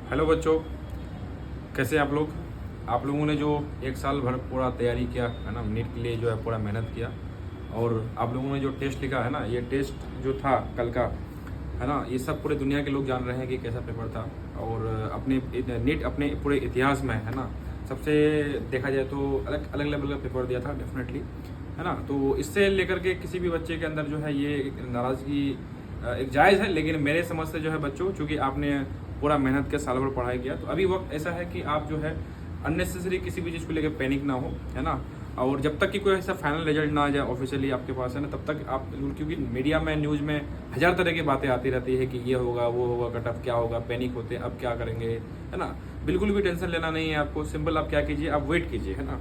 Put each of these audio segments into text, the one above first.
Hello बच्चों, कैसे आप लोग। आप लोगों ने जो एक साल भर पूरा तैयारी किया है ना, नीट के लिए जो है पूरा मेहनत किया, और आप लोगों ने जो टेस्ट लिखा है ना, ये टेस्ट जो था कल का है ना, ये सब पूरे दुनिया के लोग जान रहे हैं कि कैसा पेपर था। और अपने नीट अपने पूरे इतिहास में है ना, सबसे देखा जाए तो अलग अलग लेवल का पेपर दिया था डेफिनेटली, है ना। तो इससे लेकर के किसी भी बच्चे के अंदर जो है ये एक नाराज़गी एक जायज़ है, लेकिन मेरे समझ से जो है बच्चों, चूँकि आपने पूरा मेहनत के साल भर पढ़ाई किया, तो अभी वक्त ऐसा है कि आप जो है अननेसेसरी किसी भी चीज़ को लेकर पैनिक ना हो, है ना। और जब तक कि कोई ऐसा फाइनल रिजल्ट ना आ जाए ऑफिशियली आपके पास, है ना, तब तक आप, क्योंकि मीडिया में न्यूज़ में हज़ार तरह की बातें आती रहती है कि ये होगा वो होगा, कट ऑफ क्या होगा, पैनिक होते हैं अब क्या करेंगे, है ना। बिल्कुल भी टेंशन लेना नहीं है आपको। सिंपल आप क्या कीजिए, आप वेट कीजिए, है ना।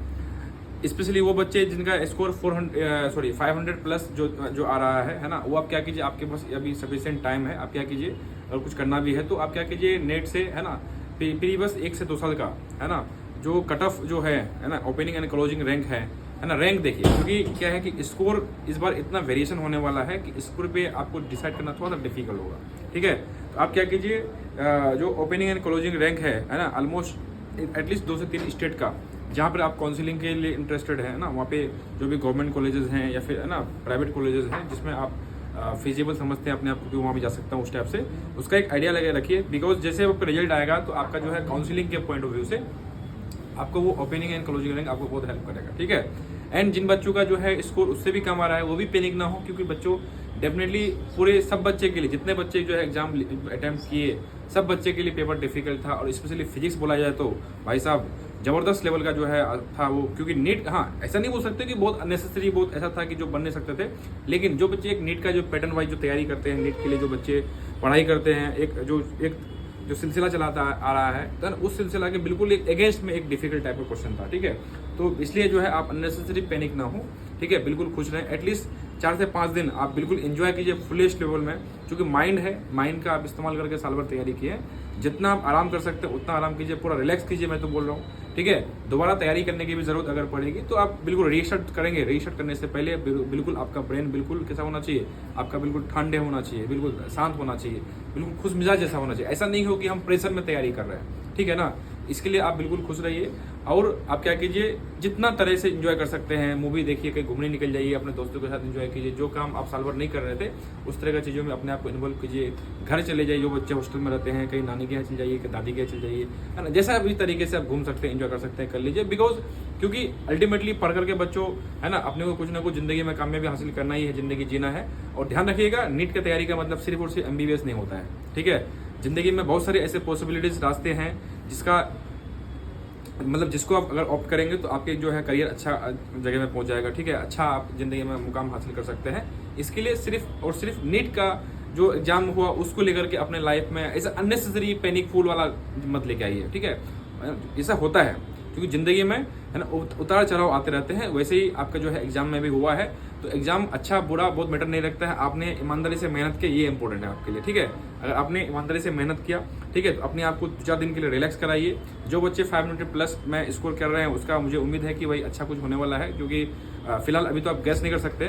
स्पेशली वो बच्चे जिनका स्कोर 500 प्लस जो आ रहा है ना, वो आप क्या कीजिए, आपके पास अभी सफिशिएंट टाइम है। आप क्या कीजिए, अगर कुछ करना भी है तो आप क्या कीजिए, नेट से, है ना, प्रीवियस 1 से 2 साल का, है ना, जो कट ऑफ जो है ना, ओपनिंग एंड क्लोजिंग रैंक है ना, रैंक देखिए। क्योंकि क्या है कि स्कोर इस बार इतना वेरिएशन होने वाला है कि स्कोर पे आपको डिसाइड करना थोड़ा सा डिफिकल्ट होगा, ठीक है। तो आप क्या कीजिए, जो ओपनिंग एंड क्लोजिंग रैंक है ना, ऑलमोस्ट एटलीस्ट 2 से 3 स्टेट का, जहाँ पर आप काउंसलिंग के लिए इंटरेस्टेड है ना, वहाँ पे जो भी गवर्नमेंट कॉलेजेस हैं या फिर, है ना, प्राइवेट कॉलेजेस हैं जिसमें आप फिजिबल समझते हैं अपने आप को कि वहाँ भी जा सकता हूँ, उस टाइप से उसका एक आइडिया लगे रखिए। बिकॉज जैसे वो रिजल्ट आएगा तो आपका जो है काउंसलिंग के पॉइंट ऑफ व्यू से आपको वो ओपनिंग एंड क्लोजिंग रैंक आपको बहुत हेल्प करेगा, ठीक है। एंड जिन बच्चों का जो है स्कोर उससे भी कम आ रहा है, वो भी पैनिक ना हो, क्योंकि बच्चों डेफिनेटली पूरे सब बच्चे के लिए, जितने बच्चे जो है एग्जाम अटेम्प्ट किए, सब बच्चे के लिए पेपर डिफिकल्ट था। और स्पेशली फिजिक्स बोला जाए तो भाई साहब जबरदस्त लेवल का जो है था वो, क्योंकि नीट, हाँ ऐसा नहीं बोल सकते कि बहुत अननेसेसरी, बहुत ऐसा था कि जो बन नहीं सकते थे। लेकिन जो बच्चे एक नीट का जो पैटर्न वाइज जो तैयारी करते हैं, नीट के लिए जो बच्चे पढ़ाई करते हैं, एक जो सिलसिला चलाता आ रहा है, तो उस सिलसिला के बिल्कुल एक अगेंस्ट में एक डिफिकल्ट टाइप का क्वेश्चन था, ठीक है। तो इसलिए जो है आप अननेसेसरी पैनिक ना हो, ठीक है, बिल्कुल खुश रहें। एटलीस्ट 4 से 5 दिन आप बिल्कुल एंजॉय कीजिए फुलेस्ट लेवल में, क्योंकि माइंड है, माइंड का आप इस्तेमाल करके साल भर तैयारी किए। जितना आप आराम कर सकते हैं उतना आराम कीजिए, पूरा रिलैक्स कीजिए, मैं तो बोल रहा हूँ, ठीक है। दोबारा तैयारी करने की भी जरूरत अगर पड़ेगी तो आप बिल्कुल रीसेट करेंगे। रीसेट करने से पहले बिल्कुल आपका ब्रेन बिल्कुल कैसा होना चाहिए, आपका बिल्कुल ठंडे होना चाहिए, बिल्कुल शांत होना चाहिए, बिल्कुल खुश मिजाज जैसा होना चाहिए। ऐसा नहीं हो कि हम प्रेशर में तैयारी कर रहे हैं, ठीक है ना। इसके लिए आप बिल्कुल खुश रहिए। और आप क्या कीजिए, जितना तरह से एंजॉय कर सकते हैं, मूवी देखिए, कहीं घूमने निकल जाइए, अपने दोस्तों के साथ एंजॉय कीजिए। जो काम आप साल भर नहीं कर रहे थे उस तरह की चीज़ों में अपने आप को इन्वॉल्व कीजिए। घर चले जाइए, जो बच्चे हॉस्टल में रहते हैं, कहीं नानी के यहाँ चल जाइए, कहीं दादी के यहाँ चल जाइए, है ना। जैसा भी तरीके से आप घूम सकते हैं, एंजॉय कर सकते हैं, कर लीजिए। बिकॉज क्योंकि अल्टीमेटली पढ़ करके बच्चों, है ना, अपने को कुछ ना कुछ जिंदगी में कामयाबी हासिल करना ही है, जिंदगी जीना है। और ध्यान रखिएगा, नीट की तैयारी का मतलब सिर्फ और सिर्फ MBBS नहीं होता है, ठीक है। जिंदगी में बहुत सारे ऐसे पॉसिबिलिटीज, रास्ते हैं जिसका मतलब जिसको आप अगर ऑप्ट करेंगे तो आपके जो है करियर अच्छा जगह में पहुंच जाएगा, ठीक है। अच्छा आप जिंदगी में मुकाम हासिल कर सकते हैं। इसके लिए सिर्फ और सिर्फ नीट का जो एग्जाम हुआ उसको लेकर के अपने लाइफ में ऐसा अननेसेसरी पैनिक फूल वाला मत लेके आइए, ठीक है। ऐसा होता है क्योंकि जिंदगी में, है ना, उतार चढ़ाव आते रहते हैं। वैसे ही आपका जो है एग्जाम में भी हुआ है। तो एग्जाम अच्छा बुरा बहुत मैटर नहीं रखता है, आपने ईमानदारी से मेहनत की, ये इंपॉर्टेंट है आपके लिए, ठीक है। अगर आपने ईमानदारी से मेहनत किया, ठीक है, तो अपने आप को 4 दिन के लिए रिलैक्स कराइए। जो बच्चे 500 प्लस में स्कोर कर रहे हैं उसका मुझे उम्मीद है कि भाई अच्छा कुछ होने वाला है, क्योंकि फिलहाल अभी तो आप गैस नहीं कर सकते,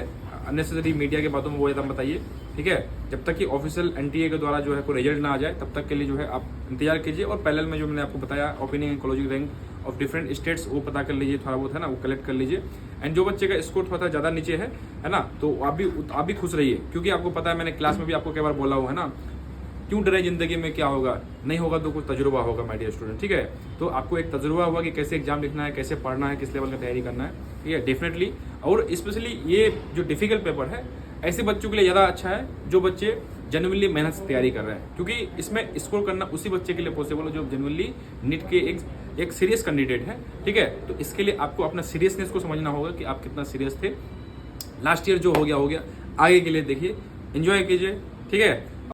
अननेसेसरी मीडिया के बातों में वो एकदम बताइए, ठीक है। जब तक कि ऑफिशियल NTA के द्वारा जो है कोई रिजल्ट ना आ जाए तब तक के लिए जो है आप इंतजार कीजिए। और पैरेलल में जो मैंने आपको बताया opening and closing rank of different states, वो पता कर लीजिए, थोड़ा बहुत, है ना, वो कलेक्ट कर लीजिए। एंड जो बच्चे का स्कोर थोड़ा सा ज़्यादा नीचे है ना, तो आप भी खुश रहिए, क्योंकि आपको पता है, मैंने क्लास में भी आपको कई बार बोला हुआ है ना, क्यों डरे, जिंदगी में क्या होगा, नहीं होगा तो कुछ तजुर्बा होगा माय डियर स्टूडेंट, ठीक है। तो आपको एक तजुर्बा हुआ कि कैसे एग्जाम लिखना है, कैसे पढ़ना है, किस लेवल का तैयारी करना है, ठीक है, डेफिनेटली। और स्पेशली ये जो डिफिकल्ट पेपर है ऐसे बच्चों के लिए ज़्यादा अच्छा है जो बच्चे जेन्युइनली मेहनत से तैयारी कर रहे हैं, क्योंकि इसमें स्कोर करना उसी बच्चे के लिए पॉसिबल है जो जेन्युइनली नीट के एक सीरियस कैंडिडेट है, ठीक है। तो इसके लिए आपको अपना सीरियसनेस को समझना होगा कि आप कितना सीरियस थे। लास्ट ईयर जो हो गया, आगे के लिए देखिए, एंजॉय कीजिए, ठीक है।